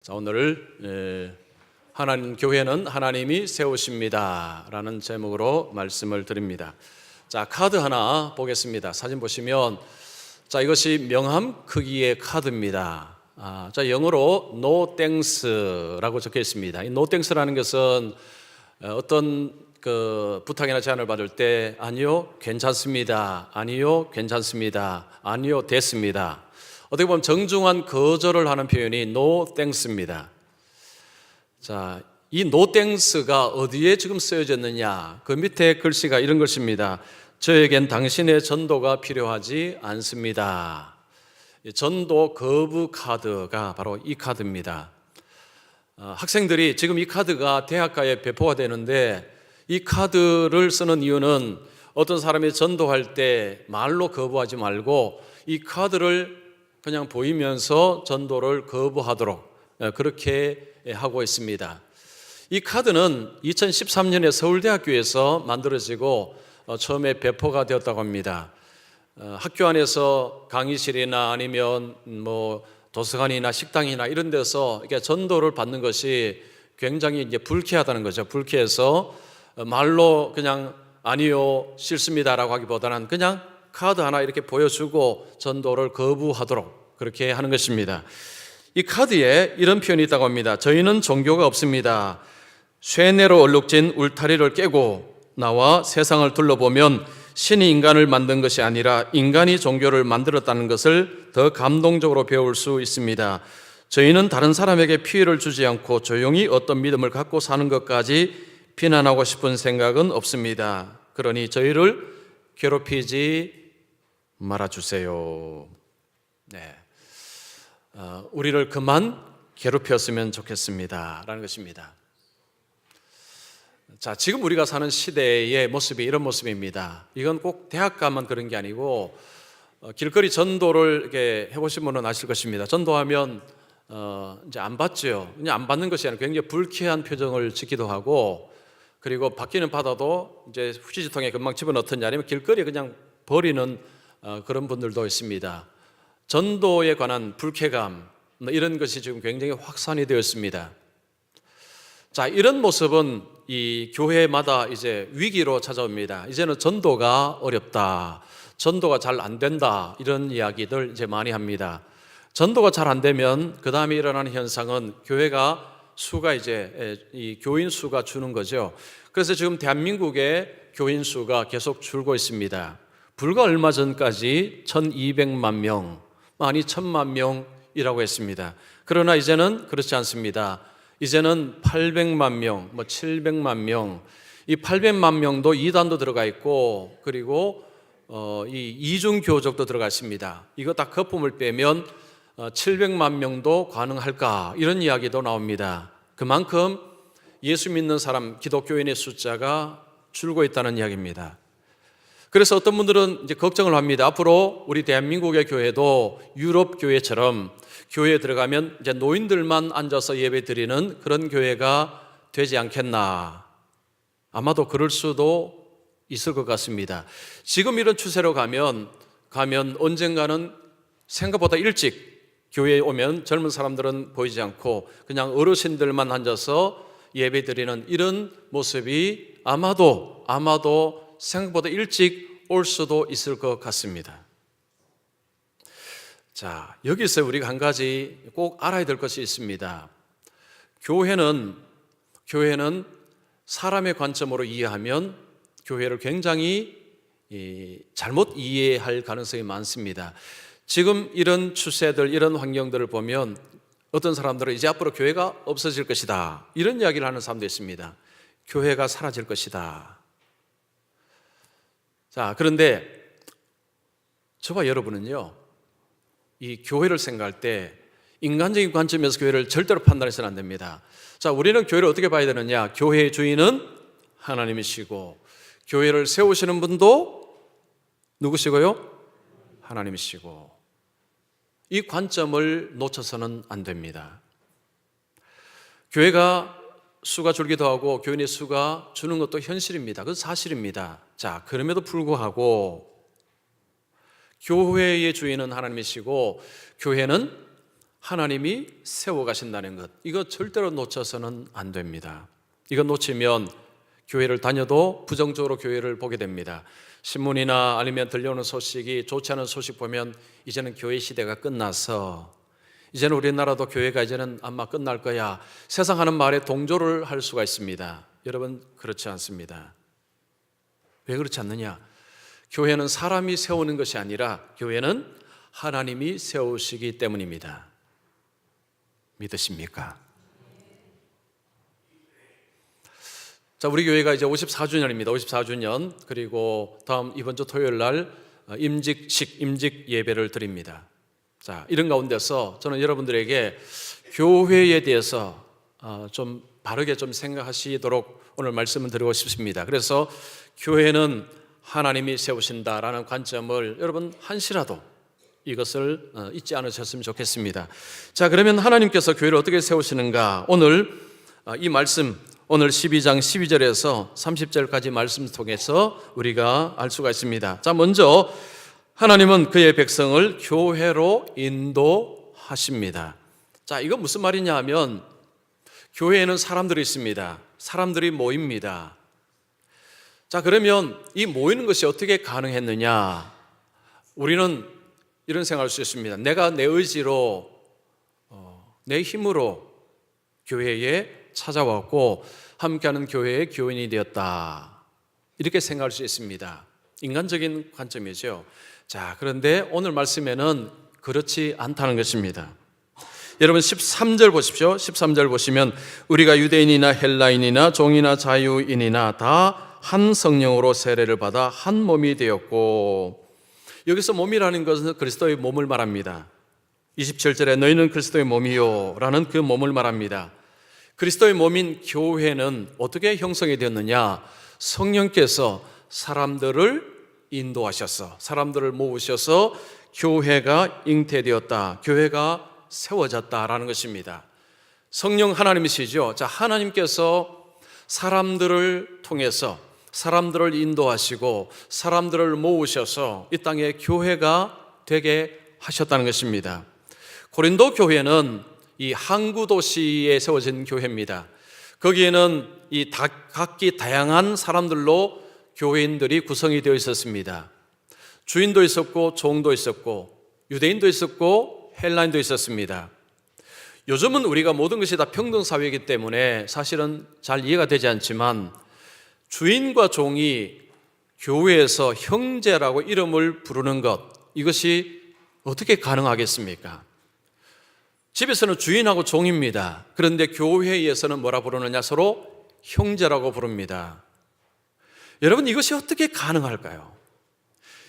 자, 오늘 하나님 교회는 하나님이 세우십니다 라는 제목으로 말씀을 드립니다. 자, 카드 하나 보겠습니다. 사진 보시면 자, 이것이 명함 크기의 카드입니다. 자, 영어로 No thanks라고 적혀 있습니다. 이 No thanks라는 것은 어떤 부탁이나 제안을 받을 때 아니요, 괜찮습니다. 아니요, 괜찮습니다. 아니요, 됐습니다. 어떻게 보면 정중한 거절을 하는 표현이 No thanks입니다. 자, 이 No thanks가 어디에 지금 쓰여졌느냐? 그 밑에 글씨가 이런 것입니다. 저에겐 당신의 전도가 필요하지 않습니다. 전도 거부 카드가 바로 이 카드입니다. 학생들이 지금 이 카드가 대학가에 배포가 되는데 이 카드를 쓰는 이유는 어떤 사람이 전도할 때 말로 거부하지 말고 이 카드를 그냥 보이면서 전도를 거부하도록 그렇게 하고 있습니다. 이 카드는 2013년에 서울대학교에서 만들어지고 처음에 배포가 되었다고 합니다. 학교 안에서 강의실이나 아니면 도서관이나 식당이나 이런 데서 이렇게 전도를 받는 것이 굉장히 이제 불쾌하다는 거죠. 불쾌해서 말로 그냥 아니요, 싫습니다라고 하기보다는 그냥 카드 하나 이렇게 보여주고 전도를 거부하도록 그렇게 하는 것입니다. 이 카드에 이런 표현이 있다고 합니다. 저희는 종교가 없습니다. 쇠뇌로 얼룩진 울타리를 깨고 나와 세상을 둘러보면 신이 인간을 만든 것이 아니라 인간이 종교를 만들었다는 것을 더 감동적으로 배울 수 있습니다. 저희는 다른 사람에게 피해를 주지 않고 조용히 어떤 믿음을 갖고 사는 것까지 비난하고 싶은 생각은 없습니다. 그러니 저희를 괴롭히지 말아주세요. 네, 우리를 그만 괴롭혔으면 좋겠습니다 라는 것입니다. 자, 지금 우리가 사는 시대의 모습이 이런 모습입니다. 이건 꼭 대학가만 그런 게 아니고 길거리 전도를 이렇게 해보신 분은 아실 것입니다. 전도하면 이제 안 받죠. 그냥 안 받는 것이 아니라 굉장히 불쾌한 표정을 짓기도 하고, 그리고 받기는 받아도 이제 휴지통에 금방 집어넣든지 아니면 길거리에 그냥 버리는 그런 분들도 있습니다. 전도에 관한 불쾌감 이런 것이 지금 굉장히 확산이 되어 있습니다. 자, 이런 모습은 이 교회마다 이제 위기로 찾아옵니다. 이제는 전도가 어렵다, 전도가 잘 안 된다, 이런 이야기들 이제 많이 합니다. 전도가 잘 안 되면 그 다음에 일어나는 현상은 교회가 수가 이제 이 교인 수가 주는 거죠. 그래서 지금 대한민국의 교인 수가 계속 줄고 있습니다. 불과 얼마 전까지 1,200만 명, 아니 1,000만 명이라고 했습니다. 그러나 이제는 그렇지 않습니다. 이제는 800만 명, 700만 명, 이 800만 명도 이단도 들어가 있고, 그리고 이 이중교적도 들어가 있습니다. 이거 다 거품을 빼면 700만 명도 가능할까, 이런 이야기도 나옵니다. 그만큼 예수 믿는 사람, 기독교인의 숫자가 줄고 있다는 이야기입니다. 그래서 어떤 분들은 이제 걱정을 합니다. 앞으로 우리 대한민국의 교회도 유럽 교회처럼 교회에 들어가면 이제 노인들만 앉아서 예배 드리는 그런 교회가 되지 않겠나. 아마도 그럴 수도 있을 것 같습니다. 지금 이런 추세로 가면 언젠가는 생각보다 일찍 교회에 오면 젊은 사람들은 보이지 않고 그냥 어르신들만 앉아서 예배 드리는 이런 모습이 아마도 생각보다 일찍 올 수도 있을 것 같습니다. 자, 여기서 우리가 한 가지 꼭 알아야 될 것이 있습니다. 교회는 사람의 관점으로 이해하면 교회를 굉장히 잘못 이해할 가능성이 많습니다. 지금 이런 추세들, 이런 환경들을 보면 어떤 사람들은 이제 앞으로 교회가 없어질 것이다, 이런 이야기를 하는 사람도 있습니다. 교회가 사라질 것이다. 자, 그런데 저와 여러분은요, 이 교회를 생각할 때 인간적인 관점에서 교회를 절대로 판단해서는 안 됩니다. 자, 우리는 교회를 어떻게 봐야 되느냐? 교회의 주인은 하나님이시고, 교회를 세우시는 분도 누구시고요? 하나님이시고, 이 관점을 놓쳐서는 안 됩니다. 교회가 수가 줄기도 하고 교인의 수가 주는 것도 현실입니다. 그건 사실입니다. 자, 그럼에도 불구하고 교회의 주인은 하나님이시고 교회는 하나님이 세워가신다는 것, 이거 절대로 놓쳐서는 안 됩니다. 이거 놓치면 교회를 다녀도 부정적으로 교회를 보게 됩니다. 신문이나 아니면 들려오는 소식이 좋지 않은 소식 보면 이제는 교회 시대가 끝나서 이제는 우리나라도 교회가 이제는 아마 끝날 거야, 세상 하는 말에 동조를 할 수가 있습니다. 여러분, 그렇지 않습니다. 왜 그렇지 않느냐? 교회는 사람이 세우는 것이 아니라 교회는 하나님이 세우시기 때문입니다. 믿으십니까? 자, 우리 교회가 이제 54주년입니다. 54주년. 그리고 이번 주 토요일 날 임직 예배를 드립니다. 자, 이런 가운데서 저는 여러분들에게 교회에 대해서 좀 바르게 좀 생각하시도록 오늘 말씀을 드리고 싶습니다. 그래서 교회는 하나님이 세우신다라는 관점을 여러분 한시라도 이것을 잊지 않으셨으면 좋겠습니다. 자, 그러면 하나님께서 교회를 어떻게 세우시는가? 오늘 이 말씀, 오늘 12장 12절에서 30절까지 말씀 통해서 우리가 알 수가 있습니다. 자, 먼저 하나님은 그의 백성을 교회로 인도하십니다. 자, 이건 무슨 말이냐 하면 교회에는 사람들이 있습니다. 사람들이 모입니다. 자, 그러면 이 모이는 것이 어떻게 가능했느냐? 우리는 이런 생각할 수 있습니다. 내가 내 의지로, 내 힘으로 교회에 찾아왔고 함께하는 교회의 교인이 되었다, 이렇게 생각할 수 있습니다. 인간적인 관점이죠. 자, 그런데 오늘 말씀에는 그렇지 않다는 것입니다. 여러분 13절 보십시오. 13절 보시면 우리가 유대인이나 헬라인이나 종이나 자유인이나 다 한 성령으로 세례를 받아 한 몸이 되었고, 여기서 몸이라는 것은 그리스도의 몸을 말합니다. 27절에 너희는 그리스도의 몸이요 라는 그 몸을 말합니다. 그리스도의 몸인 교회는 어떻게 형성이 되었느냐? 성령께서 사람들을 인도하셔서, 사람들을 모으셔서 교회가 잉태되었다, 교회가 세워졌다라는 것입니다. 성령 하나님이시죠. 자, 하나님께서 사람들을 통해서 사람들을 인도하시고 사람들을 모으셔서 이 땅에 교회가 되게 하셨다는 것입니다. 고린도 교회는 이 항구 도시에 세워진 교회입니다. 거기에는 이 각기 다양한 사람들로 교회인들이 구성이 되어 있었습니다. 주인도 있었고 종도 있었고 유대인도 있었고 헬라인도 있었습니다. 요즘은 우리가 모든 것이 다 평등사회이기 때문에 사실은 잘 이해가 되지 않지만 주인과 종이 교회에서 형제라고 이름을 부르는 것, 이것이 어떻게 가능하겠습니까? 집에서는 주인하고 종입니다. 그런데 교회에서는 뭐라 부르느냐? 서로 형제라고 부릅니다. 여러분, 이것이 어떻게 가능할까요?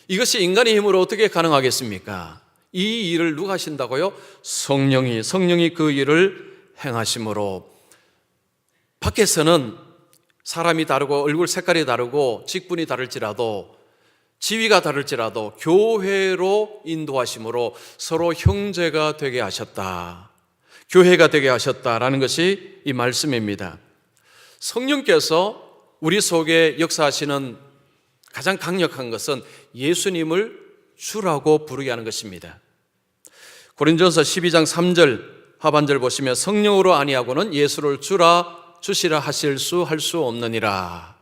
이것이 인간의 힘으로 어떻게 가능하겠습니까? 이 일을 누가 하신다고요? 성령이 그 일을 행하심으로. 밖에서는 사람이 다르고 얼굴 색깔이 다르고 직분이 다를지라도 지위가 다를지라도 교회로 인도하심으로 서로 형제가 되게 하셨다, 교회가 되게 하셨다라는 것이 이 말씀입니다. 성령께서 우리 속에 역사하시는 가장 강력한 것은 예수님을 주라고 부르게 하는 것입니다. 고린도전서 12장 3절 하반절 보시면 성령으로 아니하고는 예수를 주시라 하실 수 할 수 없느니라.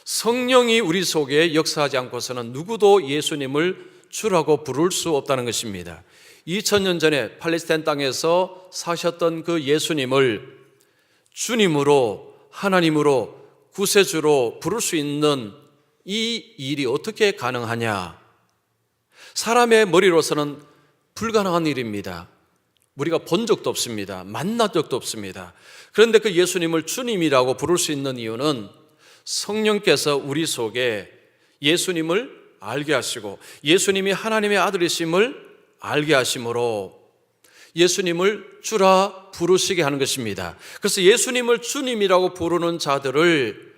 성령이 우리 속에 역사하지 않고서는 누구도 예수님을 주라고 부를 수 없다는 것입니다. 2000년 전에 팔레스타인 땅에서 사셨던 그 예수님을 주님으로, 하나님으로, 구세주로 부를 수 있는 이 일이 어떻게 가능하냐? 사람의 머리로서는 불가능한 일입니다. 우리가 본 적도 없습니다. 만난 적도 없습니다. 그런데 그 예수님을 주님이라고 부를 수 있는 이유는 성령께서 우리 속에 예수님을 알게 하시고 예수님이 하나님의 아들이심을 알게 하심으로 예수님을 주라 부르시게 하는 것입니다. 그래서 예수님을 주님이라고 부르는 자들을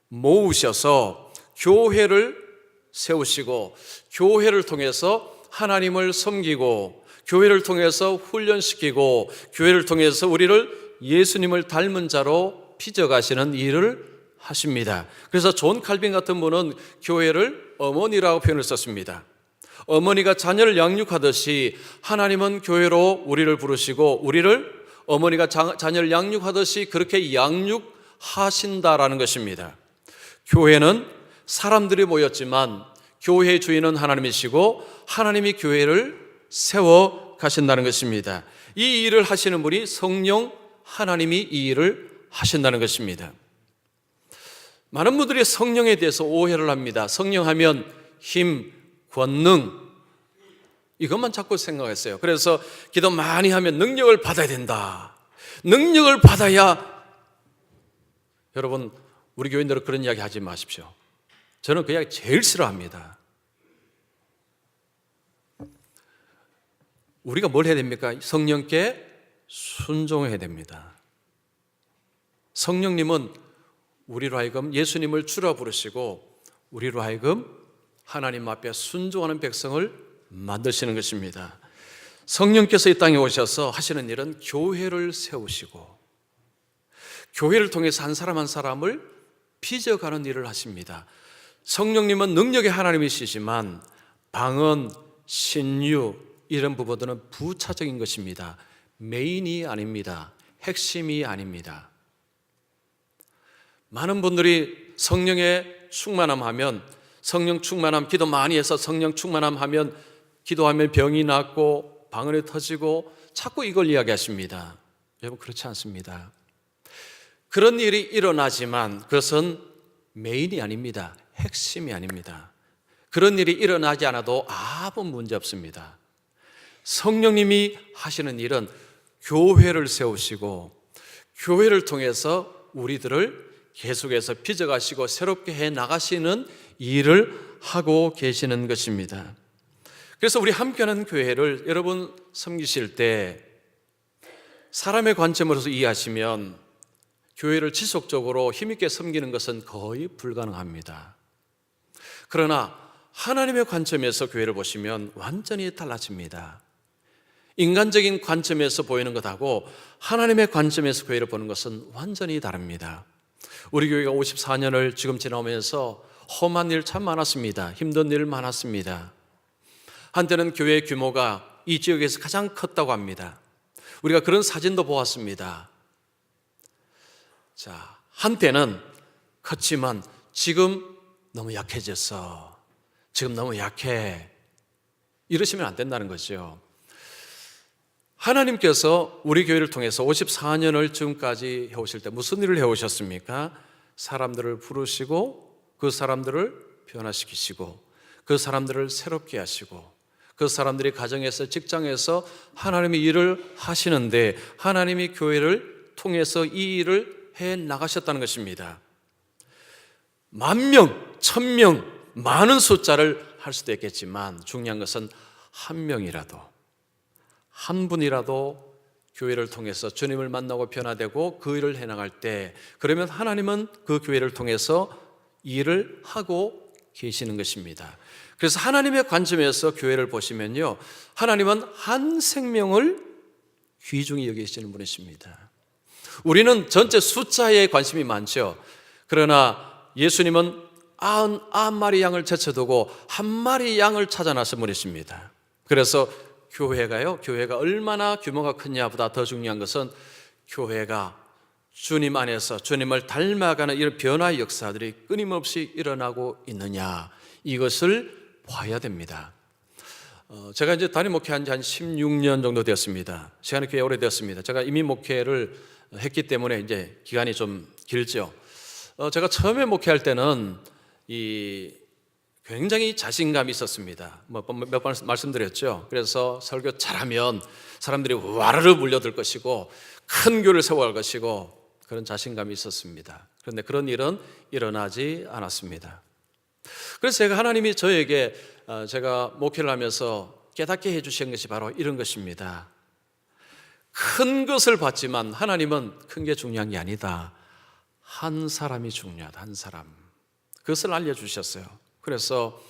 모으셔서 교회를 세우시고 교회를 통해서 하나님을 섬기고 교회를 통해서 훈련시키고 교회를 통해서 우리를 예수님을 닮은 자로 빚어가시는 일을 하십니다. 그래서 존 칼빈 같은 분은 교회를 어머니라고 표현을 썼습니다. 어머니가 자녀를 양육하듯이 하나님은 교회로 우리를 부르시고 우리를 어머니가 자녀를 양육하듯이 그렇게 양육하신다라는 것입니다. 교회는 사람들이 모였지만 교회의 주인은 하나님이시고 하나님이 교회를 세워 가신다는 것입니다. 이 일을 하시는 분이 성령 하나님이 이 일을 하신다는 것입니다. 많은 분들이 성령에 대해서 오해를 합니다. 성령 하면 힘, 권능 이것만 자꾸 생각했어요. 그래서 기도 많이 하면 능력을 받아야 된다. 능력을 받아야 여러분 우리 교인들은 그런 이야기 하지 마십시오. 저는 그 이야기 제일 싫어합니다. 우리가 뭘 해야 됩니까? 성령께 순종해야 됩니다. 성령님은 우리로 하여금 예수님을 주라 부르시고 우리로 하여금 하나님 앞에 순종하는 백성을 만드시는 것입니다. 성령께서 이 땅에 오셔서 하시는 일은 교회를 세우시고 교회를 통해서 한 사람 한 사람을 빚어가는 일을 하십니다. 성령님은 능력의 하나님이시지만 방언, 신유 이런 부분들은 부차적인 것입니다. 메인이 아닙니다. 핵심이 아닙니다. 많은 분들이 성령의 충만함 하면 성령 충만함 기도 많이 해서 성령 충만함 하면 기도하면 병이 낫고 방언이 터지고 자꾸 이걸 이야기하십니다. 여러분 그렇지 않습니다. 그런 일이 일어나지만 그것은 메인이 아닙니다. 핵심이 아닙니다. 그런 일이 일어나지 않아도 아무 문제 없습니다. 성령님이 하시는 일은 교회를 세우시고 교회를 통해서 우리들을 계속해서 빚어가시고 새롭게 해 나가시는 일을 하고 계시는 것입니다. 그래서 우리 함께하는 교회를 여러분 섬기실 때 사람의 관점으로서 이해하시면 교회를 지속적으로 힘있게 섬기는 것은 거의 불가능합니다. 그러나 하나님의 관점에서 교회를 보시면 완전히 달라집니다. 인간적인 관점에서 보이는 것하고 하나님의 관점에서 교회를 보는 것은 완전히 다릅니다. 우리 교회가 54년을 지금 지나오면서 험한 일 참 많았습니다. 힘든 일 많았습니다. 한때는 교회 규모가 이 지역에서 가장 컸다고 합니다. 우리가 그런 사진도 보았습니다. 자, 한때는 컸지만 지금 너무 약해졌어. 지금 너무 약해. 이러시면 안 된다는 거죠. 하나님께서 우리 교회를 통해서 54년을 지금까지 해오실 때 무슨 일을 해오셨습니까? 사람들을 부르시고 그 사람들을 변화시키시고 그 사람들을 새롭게 하시고 그 사람들이 가정에서 직장에서 하나님의 일을 하시는데 하나님이 교회를 통해서 이 일을 해 나가셨다는 것입니다. 10,000명, 1,000명 많은 숫자를 할 수도 있겠지만 중요한 것은 한 명이라도 한 분이라도 교회를 통해서 주님을 만나고 변화되고 그 일을 해나갈 때 그러면 하나님은 그 교회를 통해서 일을 하고 계시는 것입니다. 그래서 하나님의 관점에서 교회를 보시면요, 하나님은 한 생명을 귀중히 여기시는 분이십니다. 우리는 전체 숫자에 관심이 많죠. 그러나 예수님은 99마리 양을 제쳐두고 한 마리 양을 찾아 나선 분이십니다. 그래서 교회가 얼마나 규모가 크냐보다 더 중요한 것은 교회가 주님 안에서 주님을 닮아가는 이런 변화의 역사들이 끊임없이 일어나고 있느냐, 이것을 봐야 됩니다. 제가 이제 담임 목회한 지 한 16년 정도 되었습니다. 시간이 꽤 오래되었습니다. 제가 이민 목회를 했기 때문에 이제 기간이 좀 길죠. 제가 처음에 목회할 때는 굉장히 자신감이 있었습니다. 몇 번 말씀드렸죠. 그래서 설교 잘하면 사람들이 와르르 몰려들 것이고 큰 교회를 세워갈 것이고 그런 자신감이 있었습니다. 그런데 그런 일은 일어나지 않았습니다. 그래서 제가 하나님이 저에게 제가 목회를 하면서 깨닫게 해주신 것이 바로 이런 것입니다. 큰 것을 봤지만 하나님은 큰 게 중요한 게 아니다. 한 사람이 중요하다. 한 사람. 그것을 알려주셨어요. 그래서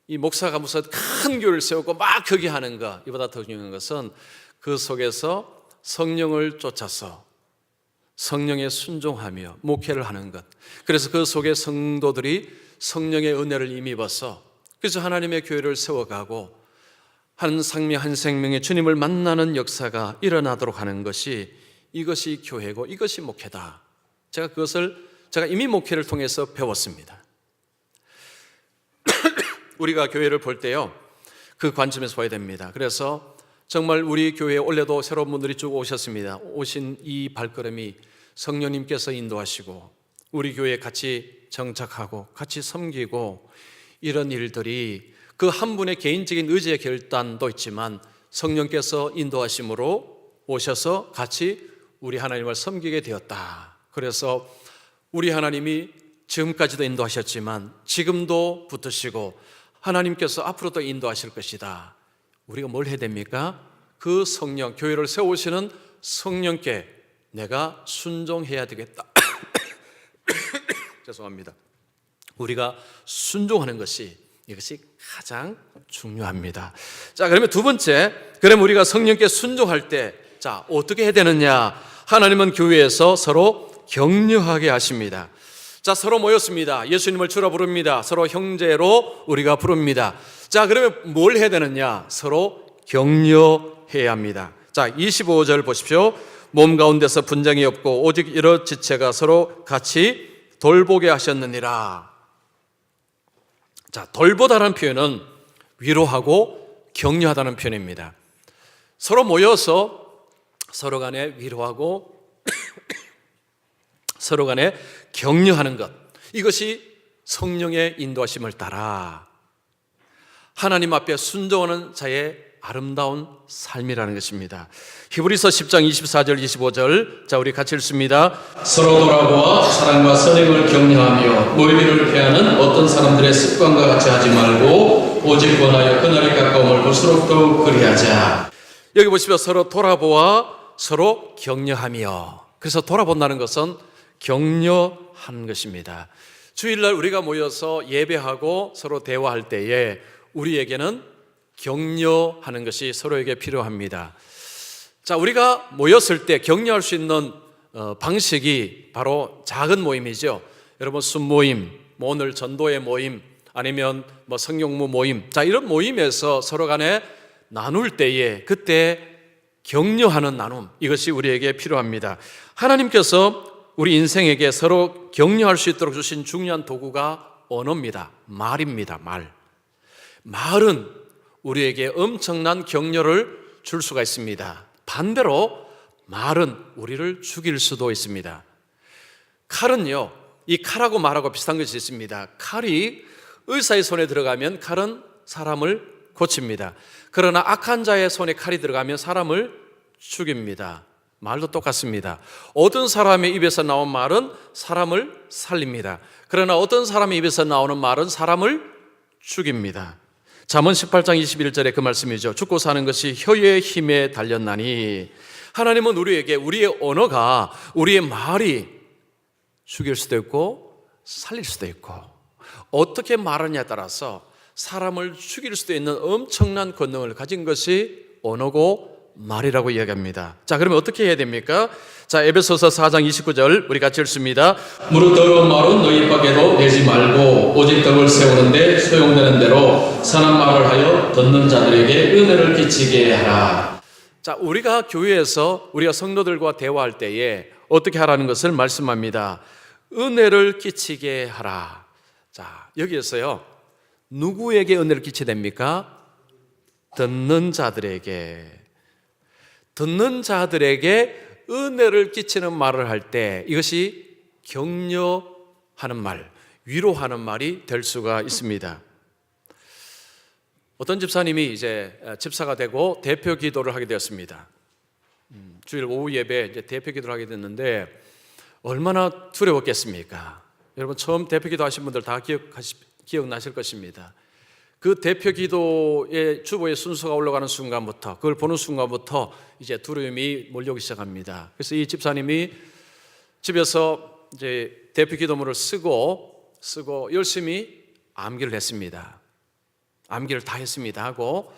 이 목사가 무슨 큰 교회를 세우고 막 거기 하는 것, 이보다 더 중요한 것은 그 속에서 성령을 쫓아서 성령에 순종하며 목회를 하는 것. 그래서 그 속에 성도들이 성령의 은혜를 힘입어서 그래서 하나님의 교회를 세워가고 한 생명 한 생명의 주님을 만나는 역사가 일어나도록 하는 것이, 이것이 교회고 이것이 목회다. 제가 이미 목회를 통해서 배웠습니다. 우리가 교회를 볼 때요, 그 관점에서 봐야 됩니다. 그래서 정말 우리 교회에 올해도 새로운 분들이 쭉 오셨습니다. 오신 이 발걸음이 성령님께서 인도하시고 우리 교회에 같이 정착하고 같이 섬기고, 이런 일들이 그 한 분의 개인적인 의지의 결단도 있지만 성령께서 인도하심으로 오셔서 같이 우리 하나님을 섬기게 되었다. 그래서 우리 하나님이 지금까지도 인도하셨지만 지금도 붙으시고 하나님께서 앞으로도 인도하실 것이다. 우리가 뭘 해야 됩니까? 그 성령, 교회를 세우시는 성령께 내가 순종해야 되겠다. 죄송합니다. 우리가 순종하는 것이, 이것이 가장 중요합니다. 자, 그러면 두 번째, 그럼 우리가 성령께 순종할 때, 자, 어떻게 해야 되느냐? 하나님은 교회에서 서로 격려하게 하십니다. 자, 서로 모였습니다. 예수님을 주라 부릅니다. 서로 형제로 우리가 부릅니다. 자, 그러면 뭘 해야 되느냐? 서로 격려해야 합니다. 자, 25절 보십시오. 몸 가운데서 분쟁이 없고 오직 여러 지체가 서로 같이 돌보게 하셨느니라. 자, 돌보다라는 표현은 위로하고 격려하다는 표현입니다. 서로 모여서 서로 간에 위로하고 서로 간에 격려하는 것, 이것이 성령의 인도하심을 따라 하나님 앞에 순종하는 자의 아름다운 삶이라는 것입니다. 히브리서 10장 24절 25절, 자, 우리 같이 읽습니다. 서로 돌아보아 사랑과 선행을 격려하며 모임을 피하는 어떤 사람들의 습관과 같이 하지 말고 오직 원하여 그날이 가까움을 볼수록 더욱 그리하자. 여기 보시면 서로 돌아보아 서로 격려하며, 그래서 돌아본다는 것은 격려하는 것입니다. 주일날 우리가 모여서 예배하고 서로 대화할 때에 우리에게는 격려하는 것이 서로에게 필요합니다. 자, 우리가 모였을 때 격려할 수 있는 방식이 바로 작은 모임이죠. 여러분, 순모임, 뭐 오늘 전도의 모임, 아니면 뭐 성경무 모임, 자, 이런 모임에서 서로 간에 나눌 때에 그때 격려하는 나눔, 이것이 우리에게 필요합니다. 하나님께서 우리 인생에게 서로 격려할 수 있도록 주신 중요한 도구가 언어입니다. 말입니다. 말은 우리에게 엄청난 격려를 줄 수가 있습니다. 반대로 말은 우리를 죽일 수도 있습니다. 칼은요, 이 칼하고 말하고 비슷한 것이 있습니다. 칼이 의사의 손에 들어가면 칼은 사람을 고칩니다. 그러나 악한 자의 손에 칼이 들어가면 사람을 죽입니다. 말도 똑같습니다. 어떤 사람의 입에서 나온 말은 사람을 살립니다. 그러나 어떤 사람의 입에서 나오는 말은 사람을 죽입니다. 잠언 18장 21절에 그 말씀이죠. 죽고 사는 것이 혀의 힘에 달렸나니. 하나님은 우리에게 우리의 언어가, 우리의 말이 죽일 수도 있고 살릴 수도 있고, 어떻게 말하느냐에 따라서 사람을 죽일 수도 있는 엄청난 권능을 가진 것이 언어고 말이라고 이야기합니다. 자, 그러면 어떻게 해야 됩니까? 자, 에베소서 4장 29절 우리 같이 읽습니다. 무릇 더러운 말은 너희 밖에도 내지 말고 오직 덕을 세우는데 소용되는 대로 선한 말을 하여 듣는 자들에게 은혜를 끼치게 하라. 자, 우리가 교회에서 우리가 성도들과 대화할 때에 어떻게 하라는 것을 말씀합니다. 은혜를 끼치게 하라. 자, 여기에서요, 누구에게 은혜를 끼치게 됩니까? 듣는 자들에게. 듣는 자들에게 은혜를 끼치는 말을 할 때 이것이 격려하는 말, 위로하는 말이 될 수가 있습니다. 어떤 집사님이 이제 집사가 되고 대표 기도를 하게 되었습니다. 주일 오후 예배 이제 대표 기도를 하게 됐는데 얼마나 두려웠겠습니까? 여러분, 처음 대표 기도 하신 분들 다 기억나실 것입니다. 그 대표 기도의 주보의 순서가 올라가는 순간부터, 그걸 보는 순간부터 이제 두려움이 몰려오기 시작합니다. 그래서 이 집사님이 집에서 이제 대표 기도문을 쓰고 열심히 암기를 했습니다. 암기를 다 했습니다. 하고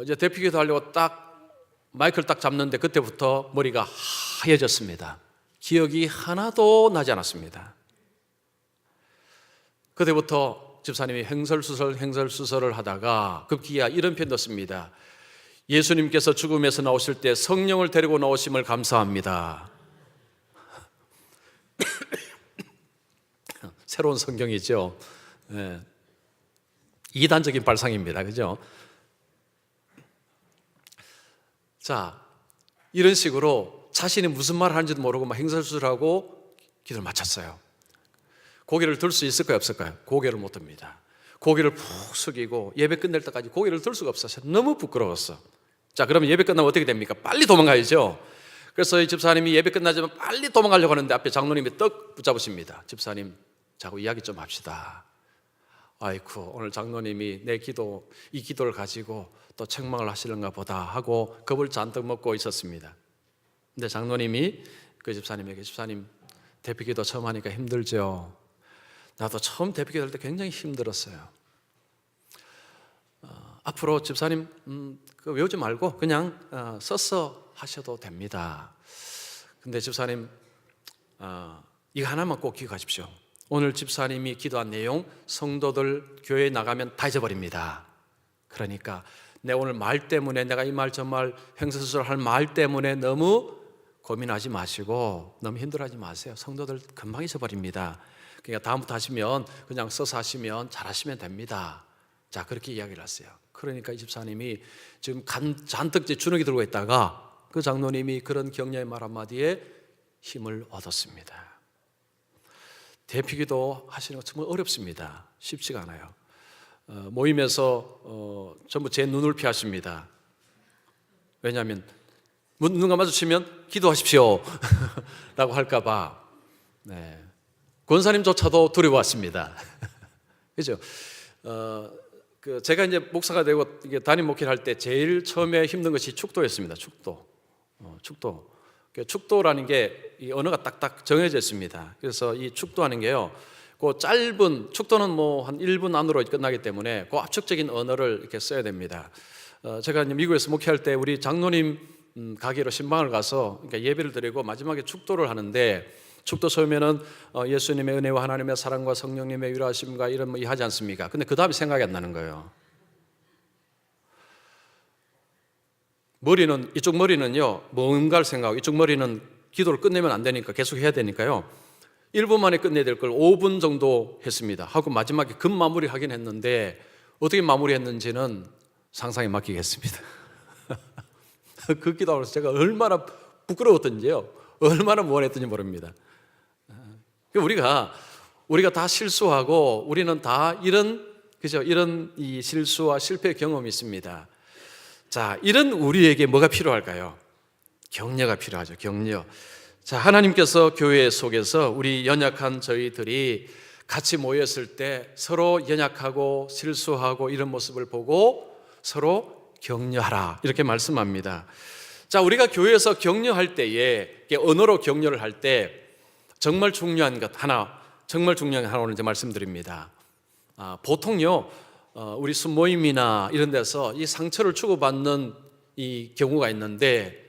이제 대표 기도 하려고 딱 마이크를 딱 잡는데 그때부터 머리가 하얘졌습니다. 기억이 하나도 나지 않았습니다. 그때부터 집사님이 횡설수설을 하다가 급기야 이런 표현 넣습니다. 예수님께서 죽음에서 나오실 때 성령을 데리고 나오심을 감사합니다. 새로운 성경이죠. 네. 이단적인 발상입니다. 그죠? 자, 이런 식으로 자신이 무슨 말을 하는지도 모르고 막 횡설수설하고 기도를 마쳤어요. 고개를 들 수 있을까요, 없을까요? 고개를 못 듭니다. 고개를 푹 숙이고 예배 끝낼 때까지 고개를 들 수가 없어서 너무 부끄러웠어. 자, 그러면 예배 끝나면 어떻게 됩니까? 빨리 도망가야죠. 그래서 이 집사님이 예배 끝나자면 빨리 도망가려고 하는데 앞에 장로님이 떡 붙잡으십니다. 집사님, 자꾸 이야기 좀 합시다. 아이쿠, 오늘 장로님이 이 기도를 가지고 또 책망을 하시는가 보다 하고 겁을 잔뜩 먹고 있었습니다. 근데 장로님이 그 집사님에게, 집사님, 대피기도 처음 하니까 힘들죠? 나도 처음 대피기도 할 때 굉장히 힘들었어요. 앞으로 집사님 그거 외우지 말고 그냥 써서 하셔도 됩니다. 근데 집사님 이거 하나만 꼭 기억하십시오. 오늘 집사님이 기도한 내용 성도들 교회에 나가면 다 잊어버립니다. 그러니까 내 오늘 말 때문에 내가 이 말 저 말 횡설수설할 말 때문에 너무 고민하지 마시고 너무 힘들어하지 마세요. 성도들 금방 잊어버립니다. 그러니까 다음부터 하시면 그냥 써서 하시면 잘하시면 됩니다. 자, 그렇게 이야기를 했어요. 그러니까 이 집사님이 지금 잔뜩 주눅이 들고 있다가 그 장로님이 그런 격려의 말 한마디에 힘을 얻었습니다. 대피기도 하시는 거 정말 어렵습니다. 쉽지가 않아요. 모임에서 전부 제 눈을 피하십니다. 왜냐하면 눈과 마주치면 기도하십시오 라고 할까 봐. 네. 권사님조차도 두려워하십니다. 그죠? 제가 이제 목사가 되고 담임 목회를 할 때 제일 처음에 힘든 것이 축도였습니다. 축도라는 게 이 언어가 딱딱 정해져 있습니다. 그래서 이 축도하는 게요, 그 짧은 축도는 뭐 한 1분 안으로 끝나기 때문에 그 압축적인 언어를 이렇게 써야 됩니다. 제가 이제 미국에서 목회할 때 우리 장로님 가게로 신방을 가서 그러니까 예배를 드리고 마지막에 축도를 하는데, 축도 처음에는 예수님의 은혜와 하나님의 사랑과 성령님의 위로하심과 이런 뭐 하지 않습니까? 근데 그 다음에 생각이 안 나는 거예요. 이쪽 머리는요 뭔가를 생각하고 이쪽 머리는 기도를 끝내면 안 되니까 계속 해야 되니까요 1분 만에 끝내야 될 걸 5분 정도 했습니다. 하고 마지막에 급 마무리 하긴 했는데 어떻게 마무리했는지는 상상에 맡기겠습니다. 그 기도하면서 제가 얼마나 부끄러웠던지요, 얼마나 무안했던지 모릅니다. 우리가 다 실수하고 우리는 다 이런 이 실수와 실패 경험이 있습니다. 자, 이런 우리에게 뭐가 필요할까요? 격려가 필요하죠. 격려. 자, 하나님께서 교회 속에서 우리 연약한 저희들이 같이 모였을 때 서로 연약하고 실수하고 이런 모습을 보고 서로 격려하라 이렇게 말씀합니다. 자, 우리가 교회에서 격려할 때에 언어로 격려를 할 때 정말 중요한 것 하나 오늘 이제 말씀드립니다. 보통요 우리 순모임이나 이런 데서 이 상처를 주고받는 이 경우가 있는데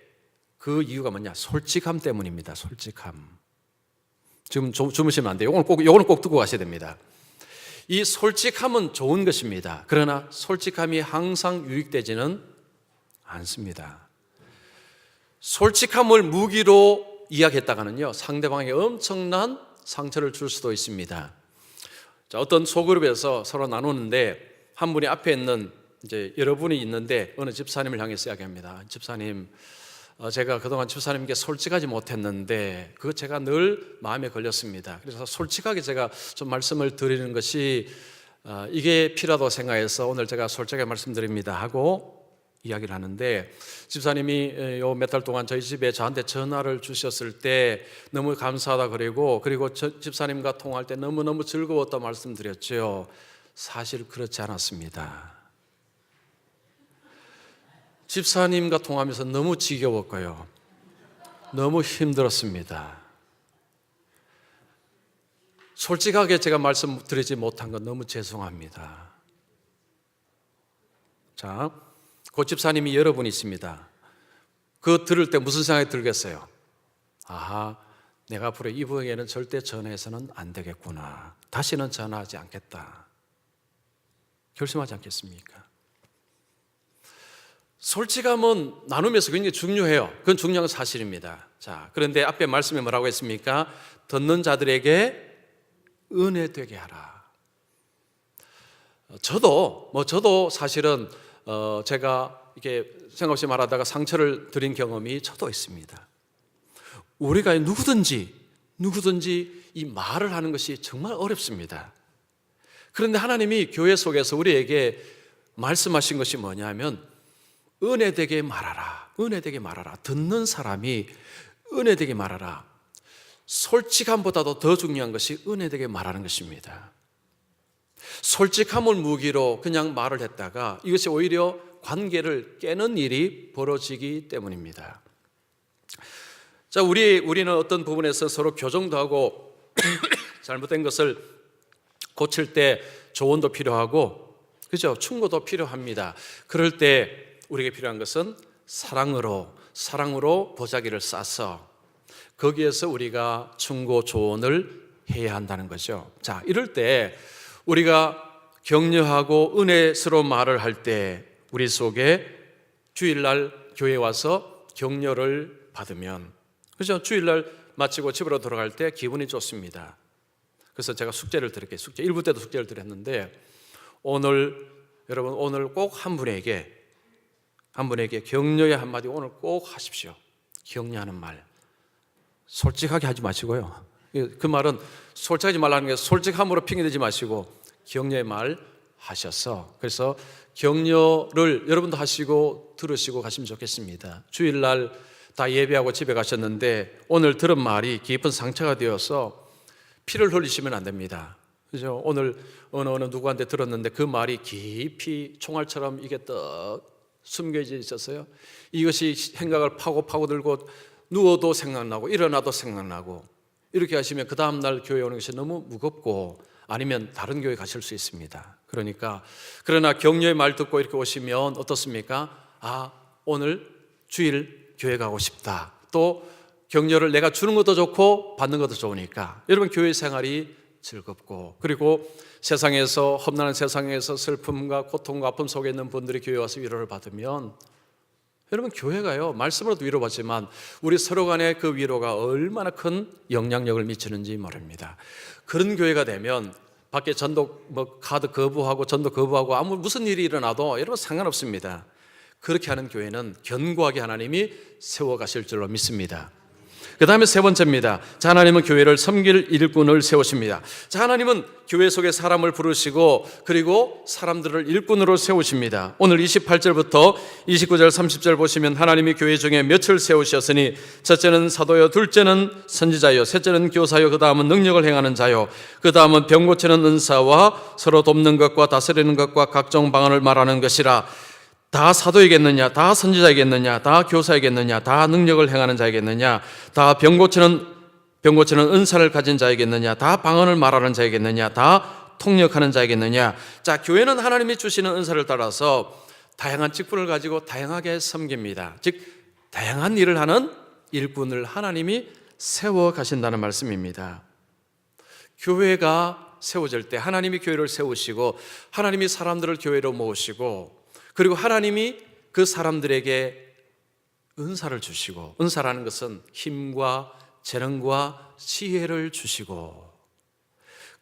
그 이유가 뭐냐? 솔직함 때문입니다. 솔직함. 지금 주무시면 안 돼요. 요거는 꼭 듣고 가셔야 됩니다. 이 솔직함은 좋은 것입니다. 그러나 솔직함이 항상 유익되지는 않습니다. 솔직함을 무기로 이야기했다가는요 상대방에게 엄청난 상처를 줄 수도 있습니다. 자, 어떤 소그룹에서 서로 나누는데 한 분이 앞에 있는 이제 여러분이 있는데 어느 집사님을 향해서 이야기합니다. 집사님, 제가 그동안 집사님께 솔직하지 못했는데 그거 제가 늘 마음에 걸렸습니다. 그래서 솔직하게 제가 좀 말씀을 드리는 것이 이게 필요하다고 생각해서 오늘 제가 솔직하게 말씀드립니다 하고 이야기를 하는데, 집사님이 요 몇 달 동안 저희 집에 저한테 전화를 주셨을 때 너무 감사하다 그리고 집사님과 통화할 때 너무너무 즐거웠다 말씀드렸죠. 사실 그렇지 않았습니다. 집사님과 통화하면서 너무 지겨웠고요, 너무 힘들었습니다. 솔직하게 제가 말씀드리지 못한 건 너무 죄송합니다. 자, 그 집사님이 여러분이 있습니다. 그거 들을 때 무슨 생각이 들겠어요? 아하, 내가 앞으로 이분에게는 절대 전화해서는 안 되겠구나. 다시는 전화하지 않겠다. 결심하지 않겠습니까? 솔직함은 나눔에서 굉장히 중요해요. 그건 중요한 사실입니다. 자, 그런데 앞에 말씀에 뭐라고 했습니까? 듣는 자들에게 은혜 되게 하라. 저도 사실은 제가 이렇게 생각 없이 말하다가 상처를 드린 경험이 저도 있습니다. 우리가 누구든지 이 말을 하는 것이 정말 어렵습니다. 그런데 하나님이 교회 속에서 우리에게 말씀하신 것이 뭐냐면 은혜되게 말하라. 은혜되게 말하라. 듣는 사람이 은혜되게 말하라. 솔직함보다도 더 중요한 것이 은혜되게 말하는 것입니다. 솔직함을 무기로 그냥 말을 했다가 이것이 오히려 관계를 깨는 일이 벌어지기 때문입니다. 자, 우리는 어떤 부분에서 서로 교정도 하고 잘못된 것을 고칠 때 조언도 필요하고, 그죠? 충고도 필요합니다. 그럴 때 우리에게 필요한 것은 사랑으로 보자기를 싸서 거기에서 우리가 충고 조언을 해야 한다는 거죠. 자, 이럴 때 우리가 격려하고 은혜스러운 말을 할 때 우리 속에 주일날 교회에 와서 격려를 받으면, 그죠? 주일날 마치고 집으로 돌아갈 때 기분이 좋습니다. 그래서 제가 숙제를 드릴게요. 1부 때도 숙제를 드렸는데 여러분 오늘 꼭 한 분에게 격려의 한마디 오늘 꼭 하십시오. 격려하는 말 솔직하게 하지 마시고요. 그 말은 솔직하지 말라는 게 솔직함으로 핑계대지 마시고 격려의 말 하셔서, 그래서 격려를 여러분도 하시고 들으시고 가시면 좋겠습니다. 주일날 다 예배하고 집에 가셨는데 오늘 들은 말이 깊은 상처가 되어서 피를 흘리시면 안 됩니다. 그죠? 오늘 어느 누구한테 들었는데 그 말이 깊이 총알처럼 이게 떡 숨겨져 있었어요. 이것이 생각을 파고들고 누워도 생각나고 일어나도 생각나고, 이렇게 하시면 그 다음날 교회 오는 것이 너무 무겁고 아니면 다른 교회 가실 수 있습니다. 그러나 격려의 말 듣고 이렇게 오시면 어떻습니까? 오늘 주일 교회 가고 싶다. 또 격려를 내가 주는 것도 좋고 받는 것도 좋으니까 여러분 교회 생활이 즐겁고, 그리고 세상에서 험난한 세상에서 슬픔과 고통과 아픔 속에 있는 분들이 교회 와서 위로를 받으면 여러분 교회가요 말씀으로도 위로받지만 우리 서로 간의 그 위로가 얼마나 큰 영향력을 미치는지 모릅니다. 그런 교회가 되면 밖에 전도 카드 거부하고 전도 거부하고 무슨 일이 일어나도 여러분 상관없습니다. 그렇게 하는 교회는 견고하게 하나님이 세워가실 줄로 믿습니다. 그 다음에 세 번째입니다. 자, 하나님은 교회를 섬길 일꾼을 세우십니다. 자, 하나님은 교회 속에 사람을 부르시고 그리고 사람들을 일꾼으로 세우십니다. 오늘 28절부터 29절 30절 보시면 하나님이 교회 중에 몇을 세우셨으니 첫째는 사도요, 둘째는 선지자요, 셋째는 교사요, 그 다음은 능력을 행하는 자요, 그 다음은 병 고치는 은사와 서로 돕는 것과 다스리는 것과 각종 방언을 말하는 것이라. 다 사도이겠느냐? 다 선지자이겠느냐? 다 교사이겠느냐? 다 능력을 행하는 자이겠느냐? 다 병 고치는 은사를 가진 자이겠느냐? 다 방언을 말하는 자이겠느냐? 다 통역하는 자이겠느냐? 자, 교회는 하나님이 주시는 은사를 따라서 다양한 직분을 가지고 다양하게 섬깁니다. 즉 다양한 일을 하는 일꾼을 하나님이 세워 가신다는 말씀입니다. 교회가 세워질 때 하나님이 교회를 세우시고 하나님이 사람들을 교회로 모으시고, 그리고 하나님이 그 사람들에게 은사를 주시고, 은사라는 것은 힘과 재능과 지혜를 주시고,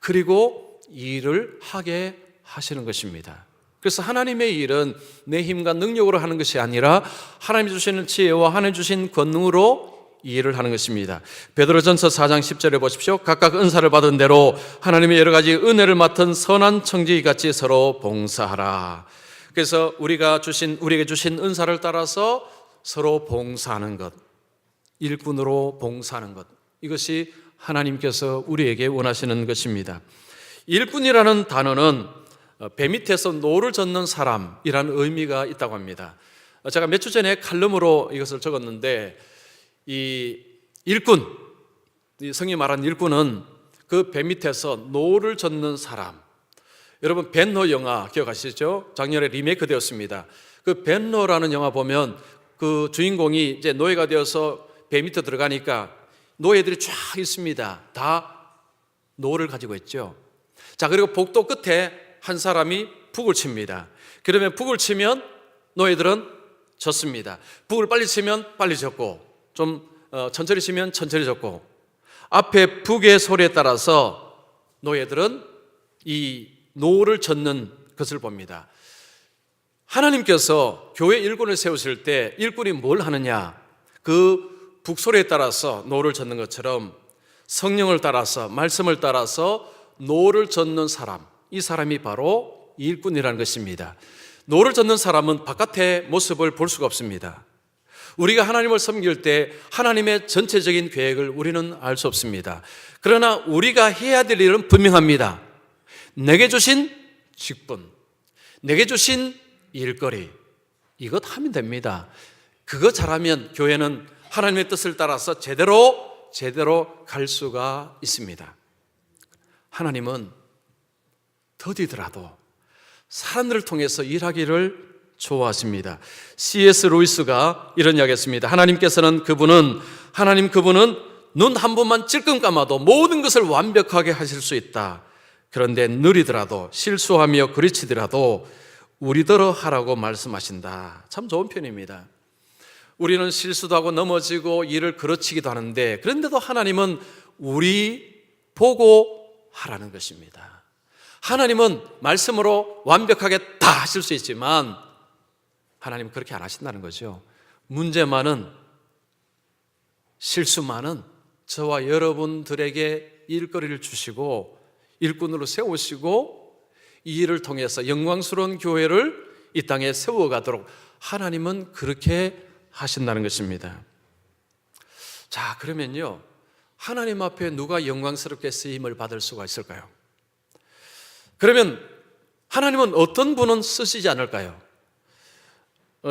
그리고 일을 하게 하시는 것입니다. 그래서 하나님의 일은 내 힘과 능력으로 하는 것이 아니라 하나님이 주시는 지혜와 하나님 주신 권능으로 이 일을 하는 것입니다. 베드로전서 4장 10절에 보십시오. 각각 은사를 받은 대로 하나님의 여러 가지 은혜를 맡은 선한 청지기같이 서로 봉사하라. 그래서 우리에게 주신 은사를 따라서 서로 봉사하는 것, 일꾼으로 봉사하는 것, 이것이 하나님께서 우리에게 원하시는 것입니다. 일꾼이라는 단어는 배 밑에서 노를 젓는 사람이라는 의미가 있다고 합니다. 제가 몇 주 전에 칼럼으로 이것을 적었는데, 이 일꾼, 이 성이 말하는 일꾼은 그 배 밑에서 노를 젓는 사람. 여러분 벤허 영화 기억하시죠? 작년에 리메이크 되었습니다. 그 벤허라는 영화 보면 그 주인공이 이제 노예가 되어서 배 밑에 들어가니까 노예들이 쫙 있습니다. 다 노를 가지고 있죠. 자, 그리고 복도 끝에 한 사람이 북을 칩니다. 그러면 북을 치면 노예들은 졌습니다. 북을 빨리 치면 빨리 졌고, 좀 천천히 치면 천천히 졌고, 앞에 북의 소리에 따라서 노예들은 이 노를 젓는 것을 봅니다. 하나님께서 교회 일꾼을 세우실 때 일꾼이 뭘 하느냐, 그 북소리에 따라서 노를 젓는 것처럼 성령을 따라서, 말씀을 따라서 노를 젓는 사람, 이 사람이 바로 일꾼이라는 것입니다. 노를 젓는 사람은 바깥의 모습을 볼 수가 없습니다. 우리가 하나님을 섬길 때 하나님의 전체적인 계획을 우리는 알 수 없습니다. 그러나 우리가 해야 될 일은 분명합니다. 내게 주신 직분, 내게 주신 일거리, 이것 하면 됩니다. 그거 잘하면 교회는 하나님의 뜻을 따라서 제대로 갈 수가 있습니다. 하나님은 더디더라도 사람들을 통해서 일하기를 좋아하십니다. C.S. 루이스가 이런 이야기 했습니다. 하나님께서는 그분은 눈 한 번만 찔끔 감아도 모든 것을 완벽하게 하실 수 있다. 그런데 느리더라도, 실수하며 그르치더라도 우리더러 하라고 말씀하신다. 참 좋은 표현입니다. 우리는 실수도 하고 넘어지고 일을 그르치기도 하는데, 그런데도 하나님은 우리 보고 하라는 것입니다. 하나님은 말씀으로 완벽하게 다 하실 수 있지만 하나님은 그렇게 안 하신다는 거죠. 문제 많은, 실수 많은 저와 여러분들에게 일거리를 주시고 일꾼으로 세우시고 이 일을 통해서 영광스러운 교회를 이 땅에 세워가도록 하나님은 그렇게 하신다는 것입니다. 자, 그러면요, 하나님 앞에 누가 영광스럽게 쓰임을 받을 수가 있을까요? 그러면 하나님은 어떤 분은 쓰시지 않을까요?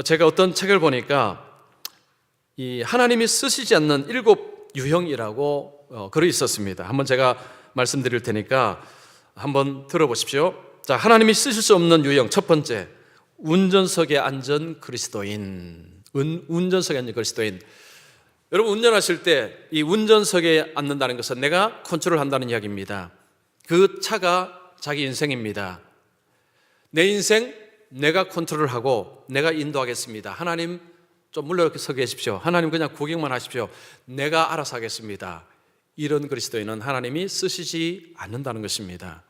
제가 어떤 책을 보니까 이 하나님이 쓰시지 않는 7 유형이라고 글이 있었습니다. 한번 제가 말씀드릴 테니까 한번 들어보십시오. 자, 하나님이 쓰실 수 없는 유형 첫 번째, 운전석에 앉은 그리스도인. 운전석에 앉은 그리스도인. 여러분, 운전하실 때 이 운전석에 앉는다는 것은 내가 컨트롤한다는 이야기입니다. 그 차가 자기 인생입니다. 내 인생 내가 컨트롤하고 내가 인도하겠습니다. 하나님 좀 물러서 계십시오. 하나님 그냥 구경만 하십시오. 내가 알아서 하겠습니다. 이런 그리스도인은 하나님이 쓰시지 않는다는 것입니다.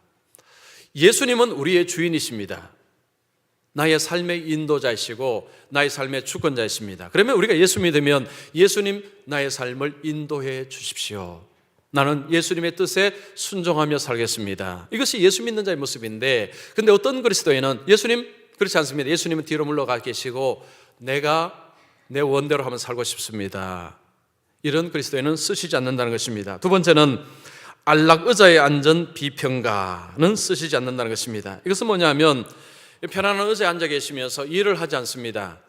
예수님은 우리의 주인이십니다. 나의 삶의 인도자이시고 나의 삶의 주권자이십니다. 그러면 우리가 예수 믿으면 예수님 나의 삶을 인도해 주십시오. 나는 예수님의 뜻에 순종하며 살겠습니다. 이것이 예수 믿는 자의 모습인데, 근데 어떤 그리스도인은 예수님 그렇지 않습니다. 예수님은 뒤로 물러가 계시고 내가 내 원대로 하면 살고 싶습니다. 이런 그리스도인은 쓰시지 않는다는 것입니다. 두 번째는 안락 의자에 앉은 비평가는 쓰시지 않는다는 것입니다. 이것은 뭐냐면 편안한 의자에 앉아 계시면서 일을 하지 않습니다.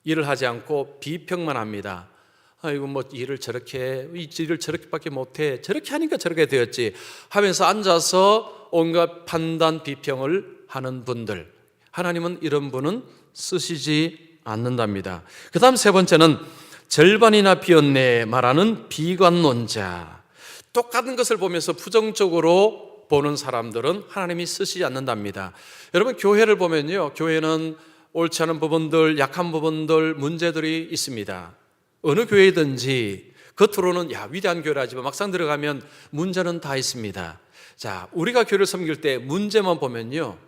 일을 하지 않고 비평만 합니다. 아이고 뭐 일을 저렇게밖에 못해, 저렇게 하니까 저렇게 되었지 하면서 앉아서 온갖 판단 비평을 하는 분들, 하나님은 이런 분은 쓰시지 않는답니다. 그 다음 세 번째는 절반이나 비었네 말하는 비관론자. 똑같은 것을 보면서 부정적으로 보는 사람들은 하나님이 쓰시지 않는답니다. 여러분, 교회를 보면요, 교회는 옳지 않은 부분들, 약한 부분들, 문제들이 있습니다. 어느 교회든지 겉으로는 위대한 교회라지만 막상 들어가면 문제는 다 있습니다. 자, 우리가 교회를 섬길 때 문제만 보면요,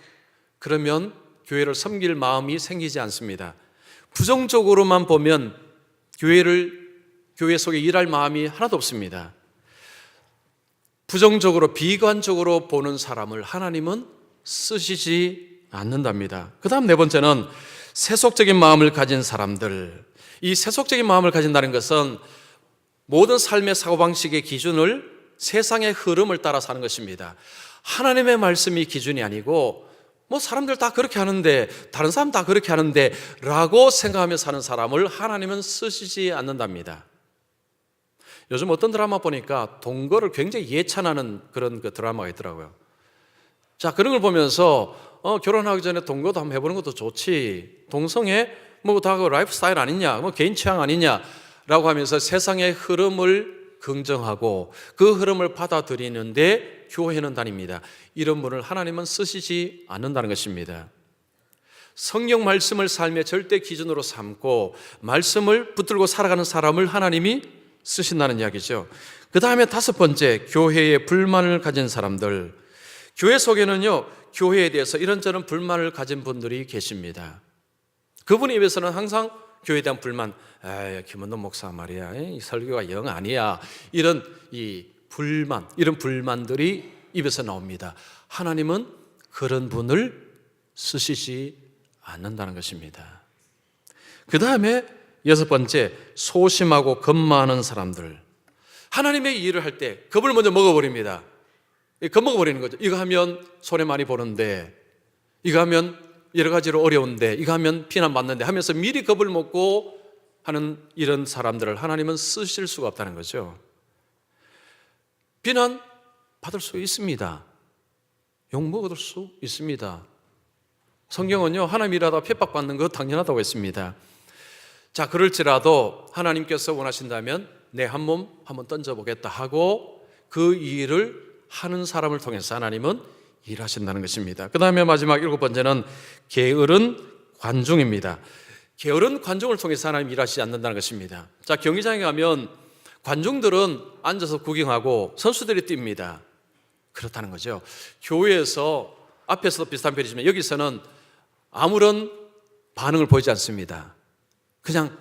그러면 교회를 섬길 마음이 생기지 않습니다. 부정적으로만 보면 교회 속에 일할 마음이 하나도 없습니다. 부정적으로, 비관적으로 보는 사람을 하나님은 쓰시지 않는답니다. 그 다음 네 번째는 세속적인 마음을 가진 사람들. 이 세속적인 마음을 가진다는 것은 모든 삶의 사고방식의 기준을 세상의 흐름을 따라 사는 것입니다. 하나님의 말씀이 기준이 아니고 뭐 사람들 다 그렇게 하는데, 다른 사람 다 그렇게 하는데 라고 생각하며 사는 사람을 하나님은 쓰시지 않는답니다. 요즘 어떤 드라마 보니까 동거를 굉장히 예찬하는 그런 드라마가 있더라고요. 자, 그런 걸 보면서 결혼하기 전에 동거도 한번 해보는 것도 좋지, 동성애 뭐 다 그 라이프 스타일 아니냐, 뭐 개인 취향 아니냐라고 하면서 세상의 흐름을 긍정하고 그 흐름을 받아들이는데 교회는 다닙니다. 이런 분을 하나님은 쓰시지 않는다는 것입니다. 성경 말씀을 삶의 절대 기준으로 삼고 말씀을 붙들고 살아가는 사람을 하나님이 쓰신다는 이야기죠. 그 다음에 다섯 번째, 교회에 불만을 가진 사람들. 교회 속에는요, 교회에 대해서 이런저런 불만을 가진 분들이 계십니다. 그분의 입에서는 항상 교회에 대한 불만, 김원동 목사 말이야, 이 설교가 영 아니야, 이런 이 불만, 이런 불만들이 입에서 나옵니다. 하나님은 그런 분을 쓰시지 않는다는 것입니다. 그 다음에 여섯 번째, 소심하고 겁 많은 사람들. 하나님의 일을 할 때 겁을 먼저 먹어버립니다. 겁먹어버리는 거죠. 이거 하면 손해 많이 보는데, 이거 하면 여러 가지로 어려운데, 이거 하면 비난받는데 하면서 미리 겁을 먹고 하는 이런 사람들을 하나님은 쓰실 수가 없다는 거죠. 비난 받을 수 있습니다. 욕 먹을 수 있습니다. 성경은요, 하나님 일하다가 핍박받는 거 당연하다고 했습니다. 자, 그럴지라도 하나님께서 원하신다면 내 한 몸 한번 던져보겠다 하고 그 일을 하는 사람을 통해서 하나님은 일하신다는 것입니다. 그 다음에 마지막 일곱 번째는 게으른 관중입니다. 게으른 관중을 통해서 하나님 일하시지 않는다는 것입니다. 자, 경기장에 가면 관중들은 앉아서 구경하고 선수들이 뜁니다. 그렇다는 거죠. 교회에서 앞에서도 비슷한 편이지만 여기서는 아무런 반응을 보이지 않습니다. 그냥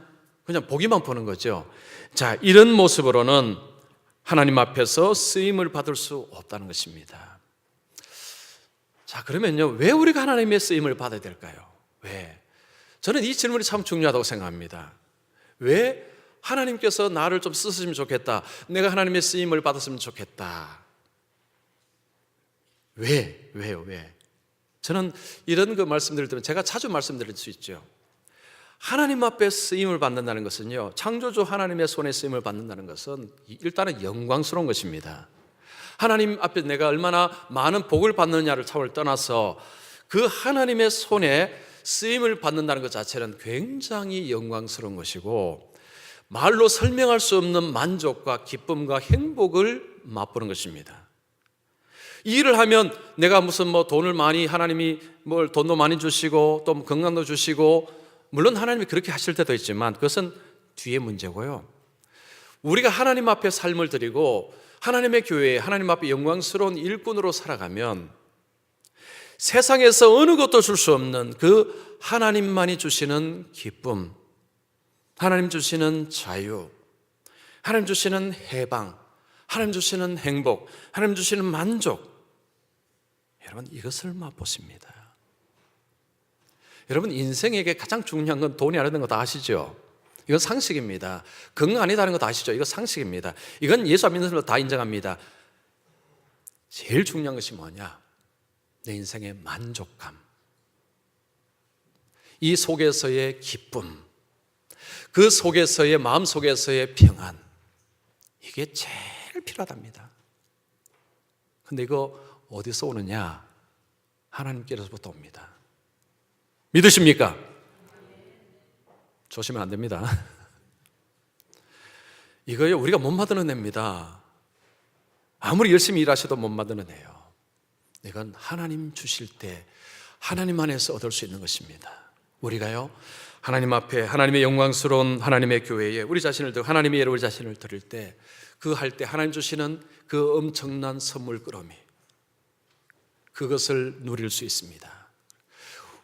보기만 보는 거죠. 자, 이런 모습으로는 하나님 앞에서 쓰임을 받을 수 없다는 것입니다. 자, 그러면요, 왜 우리가 하나님의 쓰임을 받아야 될까요? 왜? 저는 이 질문이 참 중요하다고 생각합니다. 왜 하나님께서 나를 좀 쓰시면 좋겠다, 내가 하나님의 쓰임을 받았으면 좋겠다. 왜요? 저는 이런 그 말씀들을 들으면 제가 자주 말씀드릴 수 있죠. 하나님 앞에 쓰임을 받는다는 것은요, 창조주 하나님의 손에 쓰임을 받는다는 것은 일단은 영광스러운 것입니다. 하나님 앞에 내가 얼마나 많은 복을 받느냐를 차원을 떠나서 그 하나님의 손에 쓰임을 받는다는 것 자체는 굉장히 영광스러운 것이고 말로 설명할 수 없는 만족과 기쁨과 행복을 맛보는 것입니다. 이 일을 하면 내가 무슨 돈을 많이, 하나님이 돈도 많이 주시고 또 건강도 주시고, 물론 하나님이 그렇게 하실 때도 있지만 그것은 뒤의 문제고요. 우리가 하나님 앞에 삶을 드리고 하나님의 교회에 하나님 앞에 영광스러운 일꾼으로 살아가면 세상에서 어느 것도 줄 수 없는 그 하나님만이 주시는 기쁨, 하나님 주시는 자유, 하나님 주시는 해방, 하나님 주시는 행복, 하나님 주시는 만족, 여러분 이것을 맛보십니다. 여러분 인생에게 가장 중요한 건 돈이 아니라는 거 다 아시죠? 이건 상식입니다. 건강 아니다는 거 다 아시죠? 이건 상식입니다. 이건 예수 안 믿는 사람도 다 인정합니다. 제일 중요한 것이 뭐냐? 내 인생의 만족감, 이 속에서의 기쁨, 그 속에서의 마음 속에서의 평안, 이게 제일 필요하답니다. 근데 이거 어디서 오느냐? 하나님께로부터 옵니다. 믿으십니까? 조심하면 안 됩니다. 이거요, 우리가 못 만들어냅니다. 아무리 열심히 일하셔도 못 만들어내요. 이건 하나님 주실 때 하나님 안에서 얻을 수 있는 것입니다. 우리가요, 하나님 앞에 하나님의 영광스러운 하나님의 교회에 우리 자신을 드리고 하나님의 예를 우리 자신을 드릴 때 그 할 때 하나님 주시는 그 엄청난 선물 끌어미, 그것을 누릴 수 있습니다.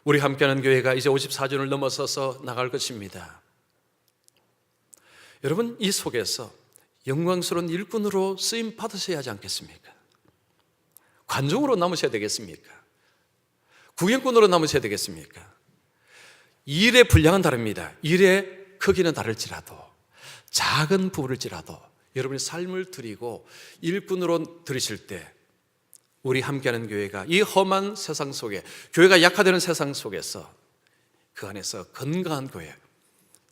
우리 함께하는 교회가 이제 54주년을 넘어서서 나갈 것입니다. 여러분 이 속에서 영광스러운 일꾼으로 쓰임 받으셔야 하지 않겠습니까? 관중으로 남으셔야 되겠습니까? 구경꾼으로 남으셔야 되겠습니까? 일의 분량은 다릅니다. 일의 크기는 다를지라도, 작은 부분일지라도 여러분이 삶을 드리고 일꾼으로 드리실 때 우리 함께하는 교회가 이 험한 세상 속에, 교회가 약화되는 세상 속에서 그 안에서 건강한 교회,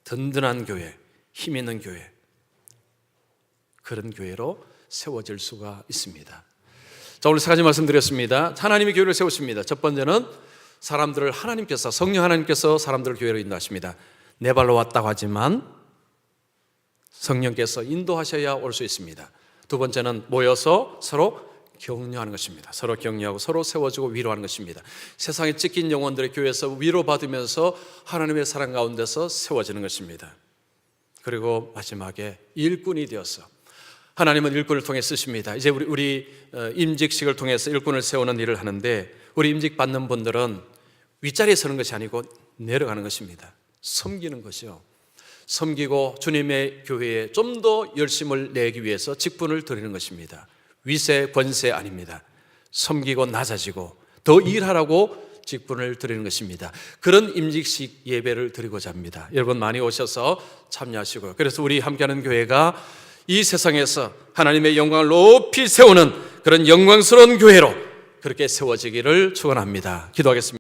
든든한 교회, 힘 있는 교회, 그런 교회로 세워질 수가 있습니다. 자, 오늘 세 가지 말씀드렸습니다. 하나님이 교회를 세우십니다. 첫 번째는 사람들을 하나님께서, 성령 하나님께서 사람들을 교회로 인도하십니다. 내 발로 왔다고 하지만 성령께서 인도하셔야 올 수 있습니다. 두 번째는 모여서 서로 격려하는 것입니다. 서로 격려하고 서로 세워주고 위로하는 것입니다. 세상에 찢긴 영혼들의 교회에서 위로받으면서 하나님의 사랑 가운데서 세워지는 것입니다. 그리고 마지막에 일꾼이 되어서, 하나님은 일꾼을 통해 쓰십니다. 이제 우리 임직식을 통해서 일꾼을 세우는 일을 하는데, 우리 임직 받는 분들은 윗자리에 서는 것이 아니고 내려가는 것입니다. 섬기는 것이요, 섬기고 주님의 교회에 좀 더 열심을 내기 위해서 직분을 드리는 것입니다. 위세, 권세 아닙니다. 섬기고 낮아지고 더 일하라고 직분을 드리는 것입니다. 그런 임직식 예배를 드리고자 합니다. 여러분 많이 오셔서 참여하시고요. 그래서 우리 함께하는 교회가 이 세상에서 하나님의 영광을 높이 세우는 그런 영광스러운 교회로 그렇게 세워지기를 축원합니다. 기도하겠습니다.